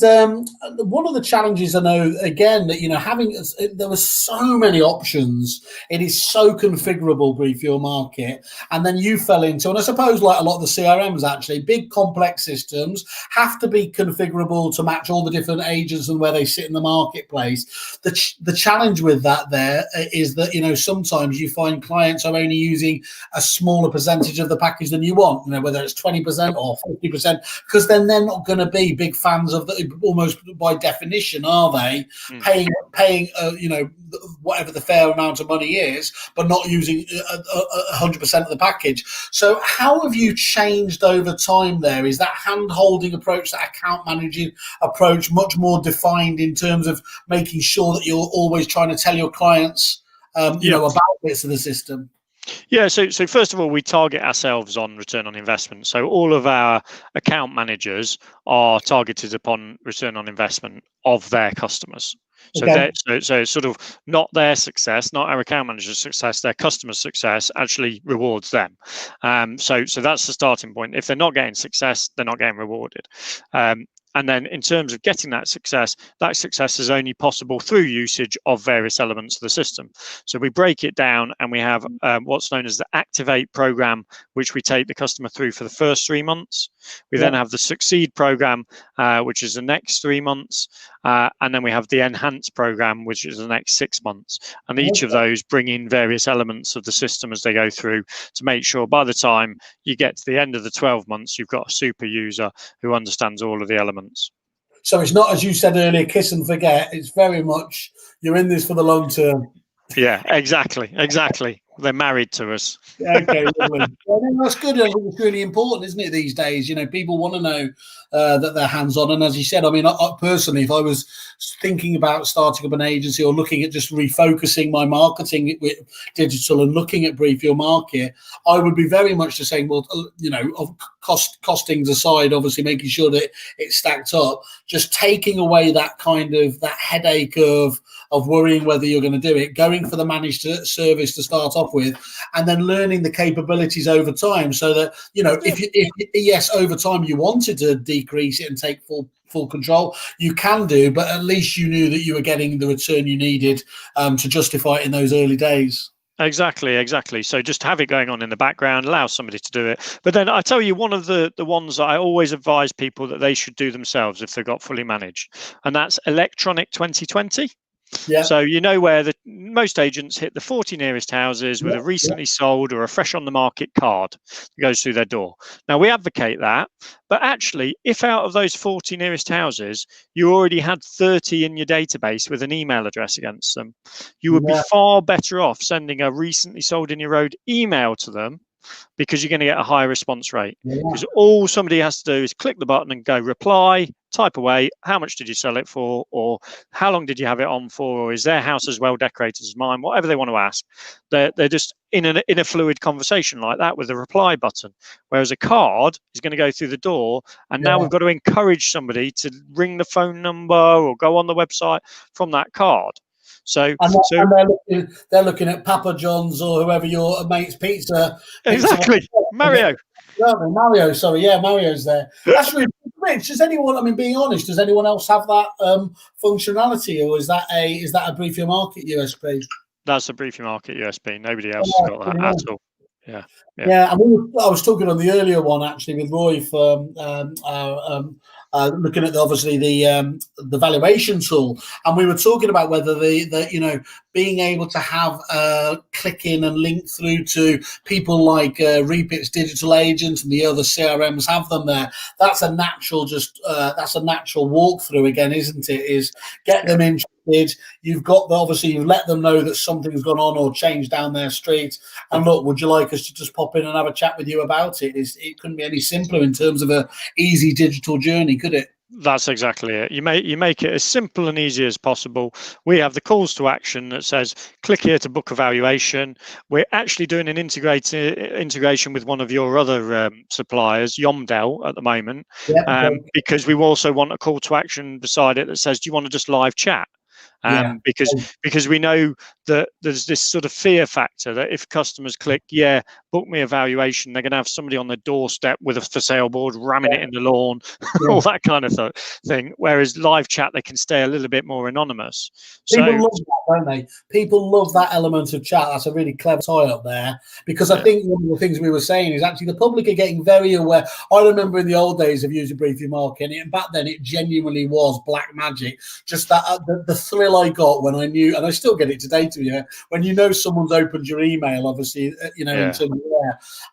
one of the challenges I know, again, that there were so many options. It is so configurable, Brief Your Market. And then you fell into, and I suppose like a lot of the CRMs, actually, big complex systems have to be configurable to match all the different agents and where they sit in the marketplace. The challenge with that there is that, sometimes you find clients are only using a smaller percentage of the package than you want, whether it's 20% or 50%, because then they're not going to be big fans of the, almost by definition, are they? Paying whatever the fair amount of money is, but not using 100% of the package. So how have you changed over time there? Is that hand-holding approach, that account managing approach, much more defined in terms of making sure that you're always trying to tell your clients about bits of the system? Yeah, so first of all, we target ourselves on return on investment. So all of our account managers are targeted upon return on investment of their customers. So it's sort of not their success, not our account manager's success, their customer success actually rewards them. So that's the starting point. If they're not getting success, they're not getting rewarded. And then in terms of getting that success is only possible through usage of various elements of the system. So we break it down, and we have what's known as the Activate program, which we take the customer through for the first 3 months. We then have the Succeed program, which is the next 3 months. And then we have the Enhance program, which is the next 6 months. And each of those bring in various elements of the system as they go through to make sure by the time you get to the end of the 12 months, you've got a super user who understands all of the elements. So it's not, as you said earlier, kiss and forget. It's very much you're in this for the long term. Yeah, exactly. They're married to us. Okay, lovely. That's good. I think it's really important, isn't it, these days? People want to know that they're hands-on. And as you said, I mean, I personally, if I was thinking about starting up an agency or looking at just refocusing my marketing with digital and looking at Brief Your Market, I would be very much just saying, well, costings aside, obviously making sure that it's stacked up, just taking away that kind of that headache of worrying whether you're going to do it, going for the managed service to start off with, and then learning the capabilities over time, so that if over time you wanted to decrease it and take full control, you can do, but at least you knew that you were getting the return you needed to justify it in those early days. Exactly. So just have it going on in the background, allow somebody to do it. But then I tell you, one of the ones that I always advise people that they should do themselves if they've got fully managed, and that's Electronic 2020. Yeah. So where most agents hit the 40 nearest houses with a recently sold or a fresh on the market card that goes through their door. Now, we advocate that, but actually, if out of those 40 nearest houses, you already had 30 in your database with an email address against them, you would be far better off sending a recently sold in your road email to them, because you're going to get a higher response rate. Because all somebody has to do is click the button and go reply, type away, how much did you sell it for, or how long did you have it on for, or is their house as well decorated as mine? Whatever they want to ask, they're just in a fluid conversation like that with a reply button. Whereas a card is going to go through the door, and now we've got to encourage somebody to ring the phone number or go on the website from that card. So they're looking at Papa John's or whoever your mate's pizza. Exactly, Mario. Mario, sorry, yeah, Mario's there. That's really rich. Does anyone? I mean, being honest, does anyone else have that functionality, or is that a Brief Your Market USP? That's a Brief Your Market USP. Nobody else has got that at all. Yeah. I was talking on the earlier one actually with Roy for looking at obviously the valuation tool, and we were talking about whether the being able to have click in and link through to people like Repit's digital agents and the other CRMs have them there. That's a natural walkthrough again, isn't it? Is get them interested. You've got obviously you've let them know that something's gone on or changed down their street, and look, would you like us to just pop in and have a chat with you about it? It couldn't be any simpler in terms of a easy digital journey, could it? That's exactly it. You make it as simple and easy as possible. We have the calls to action that says, click here to book a valuation. We're actually doing an integration with one of your other suppliers, Yomdel, at the moment, because we also want a call to action beside it that says, do you want to just live chat? Because we know that there's this sort of fear factor that if customers click, book me a valuation, they're going to have somebody on their doorstep with a for sale board ramming it in the lawn, all that kind of thing. Whereas live chat, they can stay a little bit more anonymous. People love that, don't they? People love that element of chat. That's a really clever tie-up there, because I think one of the things we were saying is actually the public are getting very aware. I remember in the old days of using Brief Your Market, and back then it genuinely was black magic. Just that the thrill I got when I knew, and I still get it today, to you, when you know someone's opened your email, obviously, in terms of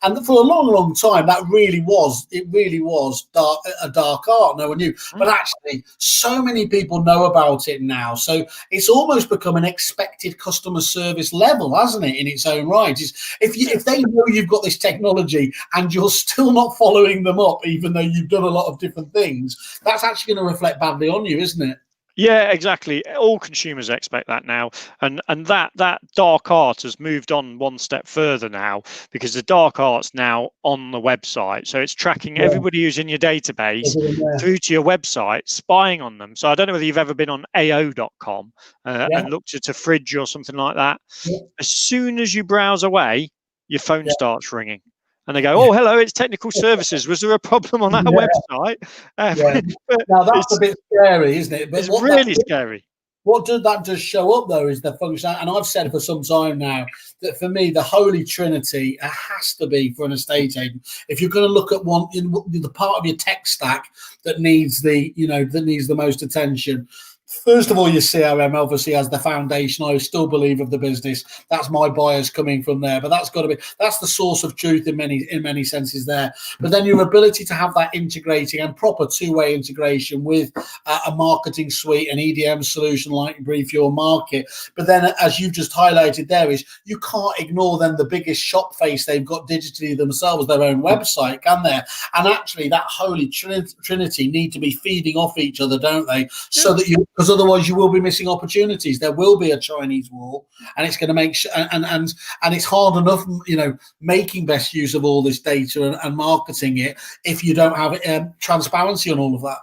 and for a long time that really was a dark art. No one knew, but actually so many people know about it now, so it's almost become an expected customer service level, hasn't it, in its own right? If they know you've got this technology and you're still not following them up, even though you've done a lot of different things, that's actually going to reflect badly on you, isn't it? Yeah, exactly. All consumers expect that now, and that dark art has moved on one step further now, because the dark art's now on the website, so it's tracking everybody who's in your database through to your website, spying on them. So I don't know whether you've ever been on AO.com and looked at a fridge or something like that. As soon as you browse away, your phone starts ringing. And they go, oh, hello, it's technical services. Was there a problem on our website? Now, that's a bit scary, isn't it? But it's really scary. What that does show up, though, is the function. And I've said for some time now that for me, the holy trinity has to be for an estate agent. If you're going to look at one in the part of your tech stack that needs the most attention, first of all, your CRM obviously as the foundation, I still believe, of the business. That's my buyers coming from there, but that's the source of truth in many senses there. But then your ability to have that integrating and proper two-way integration with a marketing suite, an EDM solution like Brief Your Market. But then, as you've just highlighted there, is you can't ignore then the biggest shop face they've got digitally themselves, their own website, can there? And actually that holy trinity need to be feeding off each other, don't they? So that because otherwise you will be missing opportunities. There will be a Chinese wall, and it's going to make and it's hard enough, making best use of all this data and marketing it if you don't have transparency on all of that.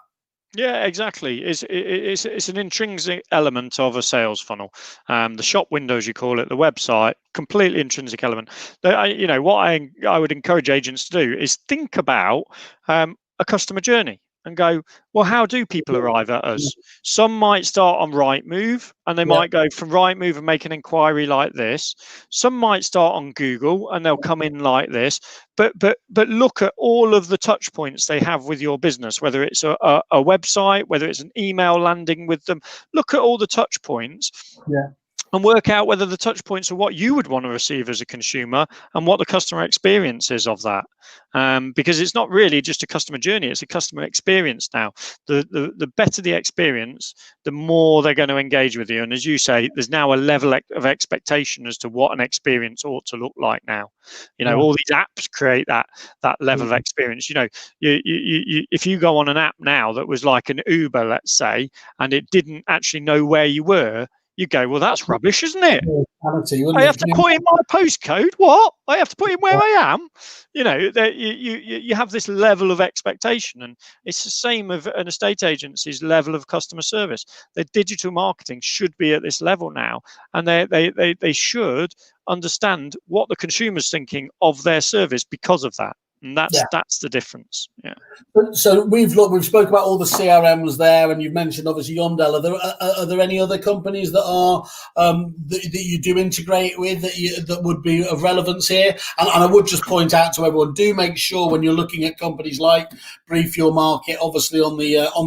Yeah, exactly. It's an intrinsic element of a sales funnel. The shop window, as you call it, the website, completely intrinsic element. What I would encourage agents to do is think about a customer journey and go, well, how do people arrive at us? Some might start on Rightmove, and they might go from Rightmove and make an inquiry like this. Some might start on Google and they'll come in like this. But look at all of the touch points they have with your business, whether it's a website, whether it's an email landing with them. Look at all the touch points. and work out whether the touch points are what you would want to receive as a consumer and what the customer experience is of that. Because it's not really just a customer journey, it's a customer experience now. The better the experience, the more they're going to engage with you. And as you say, there's now a level of expectation as to what an experience ought to look like now. All these apps create that level of experience. If you go on an app now that was like an Uber, let's say, and it didn't actually know where you were, you go, well, that's rubbish, isn't it? I have to put in my postcode. What? I have to put in where I am. You have this level of expectation, and it's the same of an estate agency's level of customer service. Their digital marketing should be at this level now, and they should understand what the consumer's thinking of their service because of that. And that's the difference. Yeah. So we've spoke about all the CRMs there, and you've mentioned obviously Yondell. Are there any other companies that are that you do integrate with that would be of relevance here? And I would just point out to everyone: do make sure when you're looking at companies like Brief Your Market, obviously on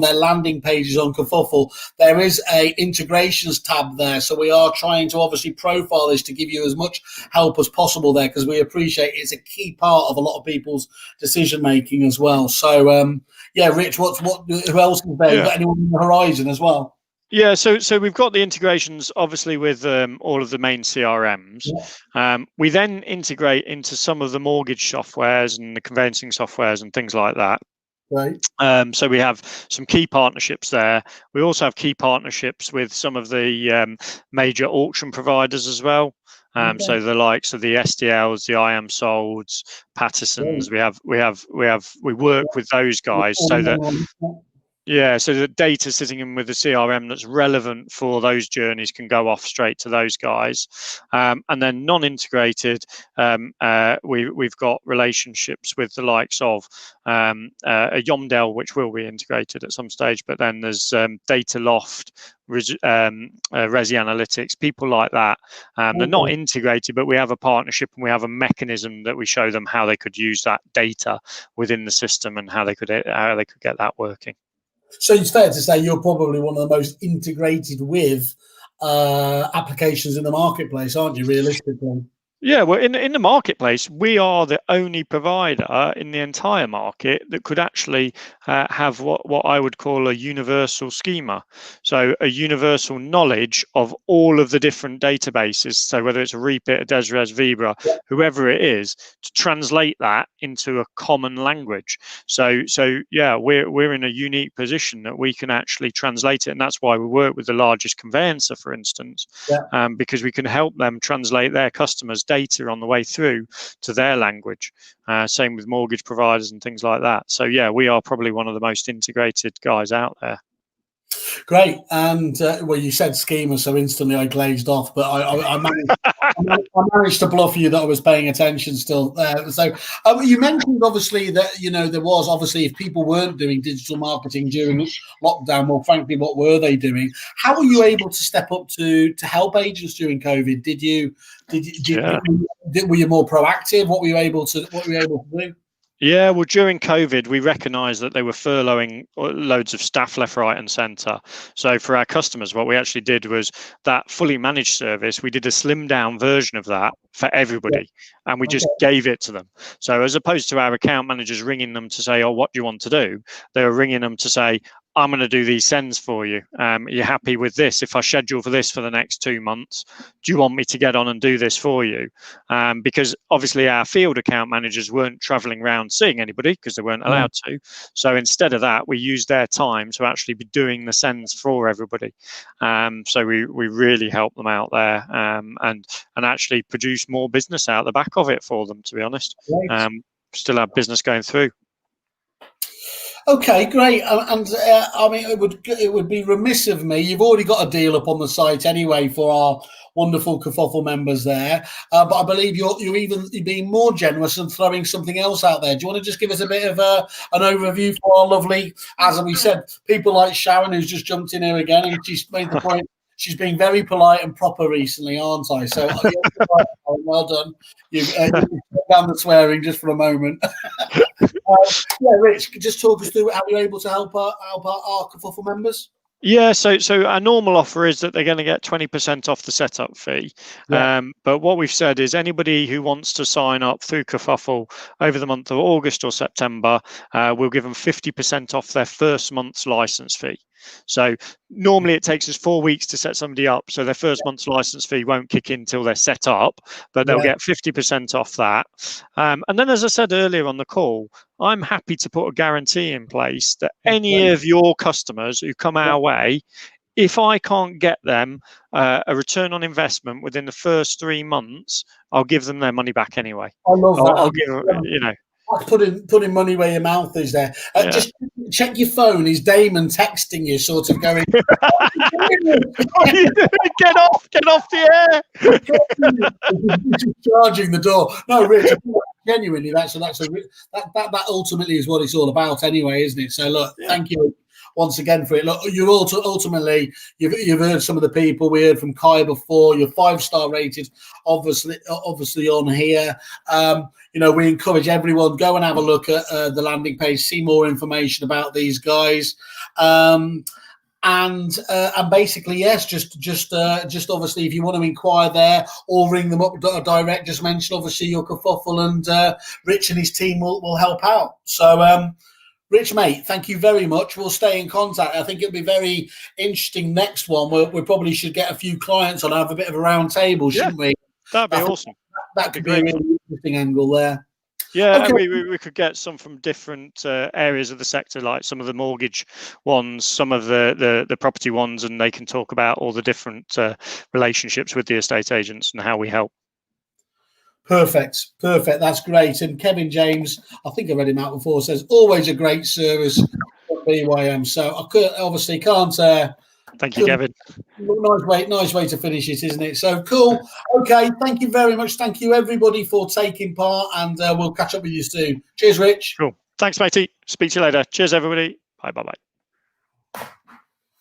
their landing pages on Kerfuffle, there is a integrations tab there. So we are trying to obviously profile this to give you as much help as possible there, because we appreciate it's a key part of a lot of people's decision making as well. So Rich, who else is there? You got anyone on the horizon as well? Yeah, so we've got the integrations obviously with all of the main CRMs. We then integrate into some of the mortgage softwares and the conveyancing softwares and things like that. Right. So we have some key partnerships there. We also have key partnerships with some of the major auction providers as well. So the likes of the SDLs, the I Am Solds, Pattersons. We work with those guys so that data sitting in with the CRM that's relevant for those journeys can go off straight to those guys. And then non-integrated, we've got relationships with the likes of a Yondell, which will be integrated at some stage, but then there's Data Loft, Resi Analytics, people like that. They're not integrated, but we have a partnership and we have a mechanism that we show them how they could use that data within the system and how they could get that working. So it's fair to say you're probably one of the most integrated with applications in the marketplace, aren't you, realistically? Yeah, well, in the marketplace, we are the only provider in the entire market that could actually have what I would call a universal schema. So a universal knowledge of all of the different databases. So whether it's a Reapit, a Desres, Vibra, whoever it is, to translate that into a common language. So yeah, we're in a unique position that we can actually translate it, and that's why we work with the largest conveyancer, for instance, because we can help them translate their customers' data on the way through to their language. Same with mortgage providers and things like that. So yeah, we are probably one of the most integrated guys out there. Great. And well, you said schema, so instantly I glazed off, but I managed to bluff you that I was paying attention still. So you mentioned obviously that there was obviously, if people weren't doing digital marketing during lockdown, well, frankly, what were they doing? How were you able to step up to help agents during COVID? Were you more proactive? What were you able to do? Yeah, well, during COVID, we recognised that they were furloughing loads of staff left, right and centre. So for our customers, what we actually did was that fully managed service, we did a slimmed down version of that for everybody, and we just gave it to them. So as opposed to our account managers ringing them to say, oh, what do you want to do? They were ringing them to say, I'm going to do these sends for you. Are you happy with this? If I schedule for this for the next 2 months, do you want me to get on and do this for you? Because obviously our field account managers weren't traveling around seeing anybody because they weren't allowed to. So instead of that, we used their time to actually be doing the sends for everybody. So we really helped them out there and actually produce more business out the back of it for them, to be honest. Still have business going through. Okay, great. And I mean, it would be remiss of me. You've already got a deal up on the site anyway for our wonderful Kerfuffle members there. But I believe you're even being more generous and throwing something else out there. Do you want to just give us a bit of an overview for our lovely, as we said, people like Sharon, who's just jumped in here again, and she's made the point. She's been very polite and proper recently, aren't I? So well done. You've down the swearing just for a moment. Rich, just talk us through how you're able to help our Kerfuffle members. Yeah, so our normal offer is that they're going to get 20% off the setup fee. Yeah. But what we've said is anybody who wants to sign up through Kerfuffle over the month of August or September, we'll give them 50% off their first month's license fee. So normally it takes us 4 weeks to set somebody up, so their first month's license fee won't kick in until they're set up, but they'll get 50% off that. And then, as I said earlier on the call, I'm happy to put a guarantee in place that any of your customers who come our way, if I can't get them a return on investment within the first 3 months, I'll give them their money back anyway. I love that. I'll give them, you know. Putting money where your mouth is there. Just check your phone. Is Damon texting you, sort of going, Get off the air. charging the door. No, Rich, genuinely, that ultimately is what it's all about anyway, isn't it? So look, thank you once again for it. Look, you're ultimately you've heard some of the people we heard from Kai before. You're 5-star rated, obviously on here. We encourage everyone, go and have a look at the landing page, see more information about these guys. And basically, yes, just obviously, if you want to inquire there or ring them up direct, just mention obviously your Kerfuffle, and Rich and his team will help out. So, Rich, mate, thank you very much. We'll stay in contact. I think it'll be very interesting. Next one, we probably should get a few clients on, have a bit of a round table, shouldn't we? That'd be awesome. That could be a really interesting angle there. Yeah, okay. we could get some from different areas of the sector, like some of the mortgage ones, some of the property ones, and they can talk about all the different relationships with the estate agents and how we help. Perfect. That's great. And Kevin James, I think I read him out before, says always a great service at BYM. So I can't. Thank you, Kevin. Nice way to finish it, isn't it? So cool. Okay, thank you very much. Thank you everybody for taking part, and we'll catch up with you soon. Cheers, Rich. Cool. Thanks, matey. Speak to you later. Cheers, everybody. Bye.